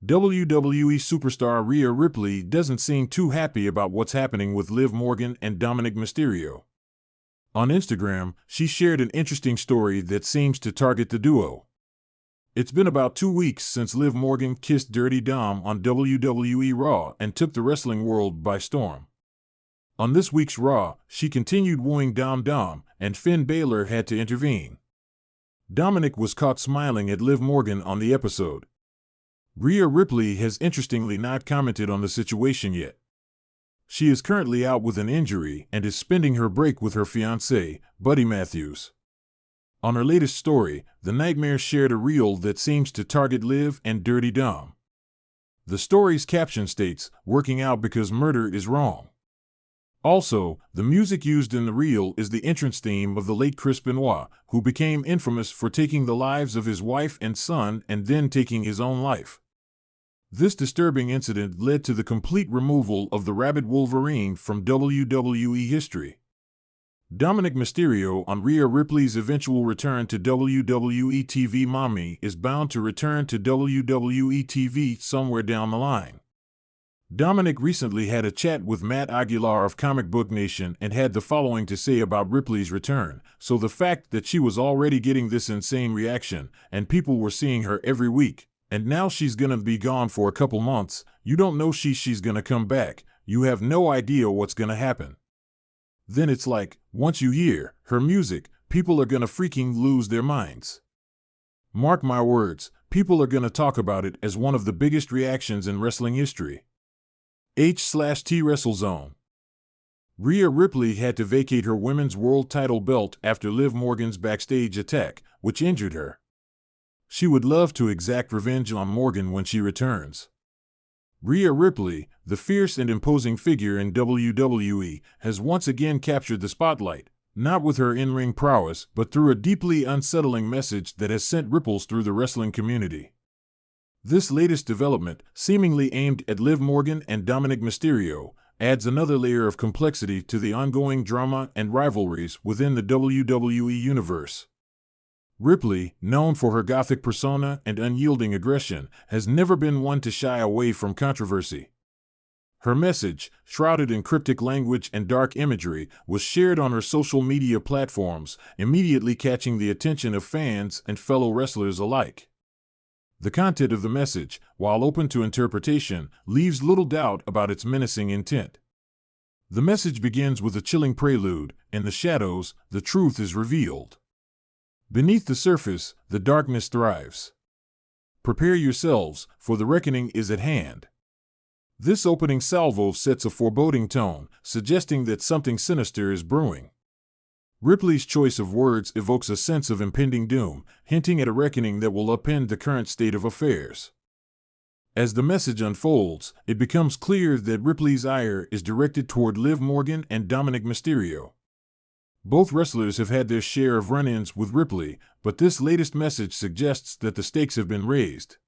WWE superstar Rhea Ripley doesn't seem too happy about what's happening with Liv Morgan and Dominik Mysterio. On Instagram, she shared an interesting story that seems to target the duo. It's been about 2 weeks since Liv Morgan kissed Dirty Dom on WWE Raw and took the wrestling world by storm. On this week's Raw, she continued wooing Dom, and Finn Balor had to intervene. Dominik was caught smiling at Liv Morgan on the episode. Rhea Ripley has interestingly not commented on the situation yet. She is currently out with an injury and is spending her break with her fiancé, Buddy Matthews. On her latest story, the Nightmare shared a reel that seems to target Liv and Dirty Dom. The story's caption states, "Working out because murder is wrong." Also, the music used in the reel is the entrance theme of the late Chris Benoit, who became infamous for taking the lives of his wife and son and then taking his own life. This disturbing incident led to the complete removal of the Rabid Wolverine from WWE history. Dominik Mysterio on Rhea Ripley's eventual return to WWE TV. Mommy is bound to return to WWE TV somewhere down the line. Dominik recently had a chat with Matt Aguilar of Comic Book Nation and had the following to say about Ripley's return. "So the fact that she was already getting this insane reaction, and people were seeing her every week, and now she's gonna be gone for a couple months, you don't know she's gonna come back, you have no idea what's gonna happen. Then it's like, once you hear her music, people are gonna freaking lose their minds. Mark my words, people are gonna talk about it as one of the biggest reactions in wrestling history." H/T WrestleZone. Rhea Ripley had to vacate her women's world title belt after Liv Morgan's backstage attack, which injured her. She would love to exact revenge on Morgan when she returns. Rhea Ripley, the fierce and imposing figure in WWE, has once again captured the spotlight, not with her in-ring prowess, but through a deeply unsettling message that has sent ripples through the wrestling community. This latest development, seemingly aimed at Liv Morgan and Dominik Mysterio, adds another layer of complexity to the ongoing drama and rivalries within the WWE universe. Ripley, known for her gothic persona and unyielding aggression, has never been one to shy away from controversy. Her message, shrouded in cryptic language and dark imagery, was shared on her social media platforms, immediately catching the attention of fans and fellow wrestlers alike. The content of the message, while open to interpretation, leaves little doubt about its menacing intent. The message begins with a chilling prelude. "In the shadows, the truth is revealed. Beneath the surface, the darkness thrives. Prepare yourselves, for the reckoning is at hand." This opening salvo sets a foreboding tone, suggesting that something sinister is brewing. Ripley's choice of words evokes a sense of impending doom, hinting at a reckoning that will upend the current state of affairs. As the message unfolds, it becomes clear that Ripley's ire is directed toward Liv Morgan and Dominik Mysterio. Both wrestlers have had their share of run-ins with Ripley, but this latest message suggests that the stakes have been raised.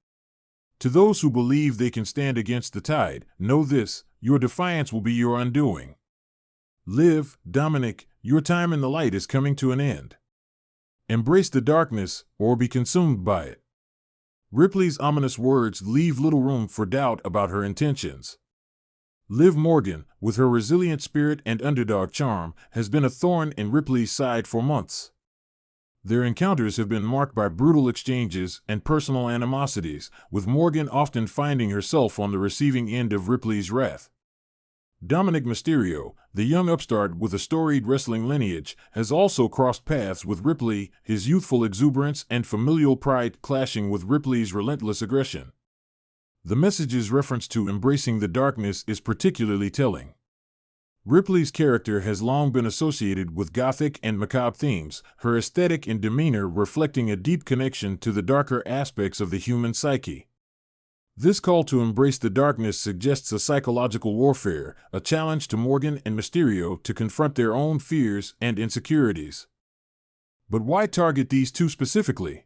To those who believe they can stand against the tide, know this: your defiance will be your undoing. Liv, Dominik, your time in the light is coming to an end. Embrace the darkness, or be consumed by it. Ripley's ominous words leave little room for doubt about her intentions. Liv Morgan, with her resilient spirit and underdog charm, has been a thorn in Ripley's side for months. Their encounters have been marked by brutal exchanges and personal animosities, with Morgan often finding herself on the receiving end of Ripley's wrath. Dominik Mysterio, the young upstart with a storied wrestling lineage, has also crossed paths with Ripley, his youthful exuberance and familial pride clashing with Ripley's relentless aggression. The message's reference to embracing the darkness is particularly telling. Ripley's character has long been associated with gothic and macabre themes, her aesthetic and demeanor reflecting a deep connection to the darker aspects of the human psyche. This call to embrace the darkness suggests a psychological warfare, a challenge to Morgan and Mysterio to confront their own fears and insecurities. But why target these two specifically?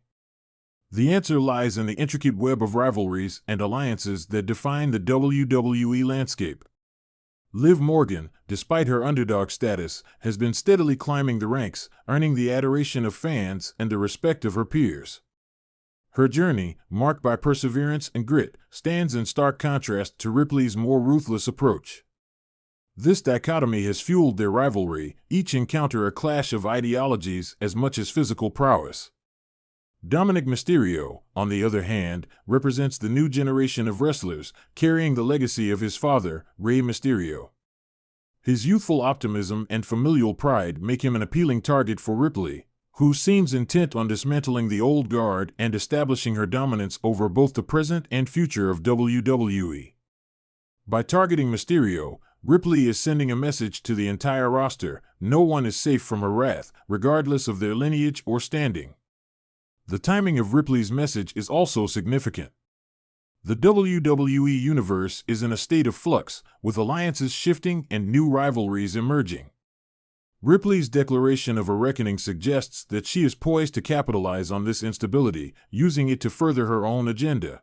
The answer lies in the intricate web of rivalries and alliances that define the WWE landscape. Liv Morgan, despite her underdog status, has been steadily climbing the ranks, earning the adoration of fans and the respect of her peers. Her journey, marked by perseverance and grit, stands in stark contrast to Ripley's more ruthless approach. This dichotomy has fueled their rivalry, each encounter a clash of ideologies as much as physical prowess. Dominik Mysterio, on the other hand, represents the new generation of wrestlers, carrying the legacy of his father, Rey Mysterio. His youthful optimism and familial pride make him an appealing target for Ripley, who seems intent on dismantling the old guard and establishing her dominance over both the present and future of WWE. By targeting Mysterio, Ripley is sending a message to the entire roster: no one is safe from her wrath, regardless of their lineage or standing. The timing of Ripley's message is also significant. The WWE Universe is in a state of flux, with alliances shifting and new rivalries emerging. Ripley's declaration of a reckoning suggests that she is poised to capitalize on this instability, using it to further her own agenda.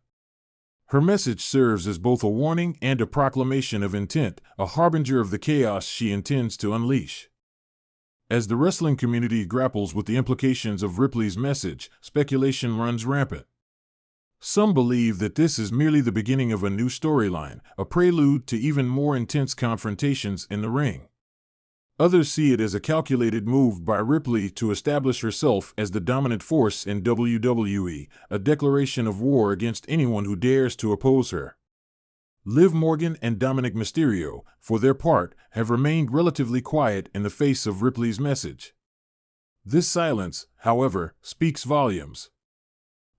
Her message serves as both a warning and a proclamation of intent, a harbinger of the chaos she intends to unleash. As the wrestling community grapples with the implications of Ripley's message, speculation runs rampant. Some believe that this is merely the beginning of a new storyline, a prelude to even more intense confrontations in the ring. Others see it as a calculated move by Ripley to establish herself as the dominant force in WWE, a declaration of war against anyone who dares to oppose her. Liv Morgan and Dominik Mysterio, for their part, have remained relatively quiet in the face of Ripley's message. This silence, however, speaks volumes.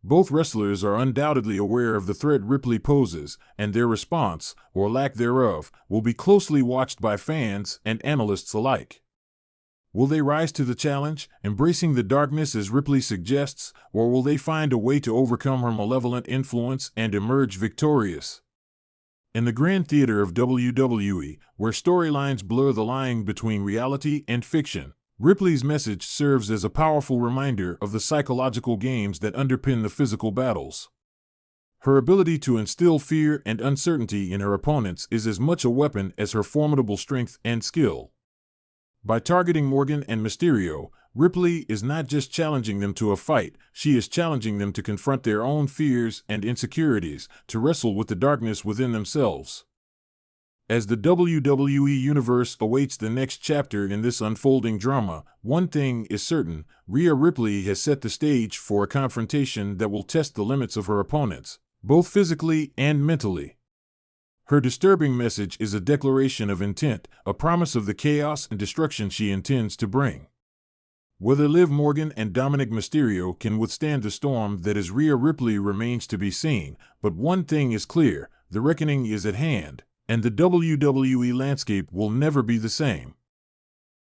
Both wrestlers are undoubtedly aware of the threat Ripley poses, and their response, or lack thereof, will be closely watched by fans and analysts alike. Will they rise to the challenge, embracing the darkness as Ripley suggests, or will they find a way to overcome her malevolent influence and emerge victorious? In the grand theater of WWE, where storylines blur the line between reality and fiction, Ripley's message serves as a powerful reminder of the psychological games that underpin the physical battles. Her ability to instill fear and uncertainty in her opponents is as much a weapon as her formidable strength and skill. By targeting Morgan and Mysterio, Ripley is not just challenging them to a fight, she is challenging them to confront their own fears and insecurities, to wrestle with the darkness within themselves. As the WWE Universe awaits the next chapter in this unfolding drama, one thing is certain: Rhea Ripley has set the stage for a confrontation that will test the limits of her opponents, both physically and mentally. Her disturbing message is a declaration of intent, a promise of the chaos and destruction she intends to bring. Whether Liv Morgan and Dominik Mysterio can withstand the storm that is Rhea Ripley remains to be seen, but one thing is clear: the reckoning is at hand, and the WWE landscape will never be the same.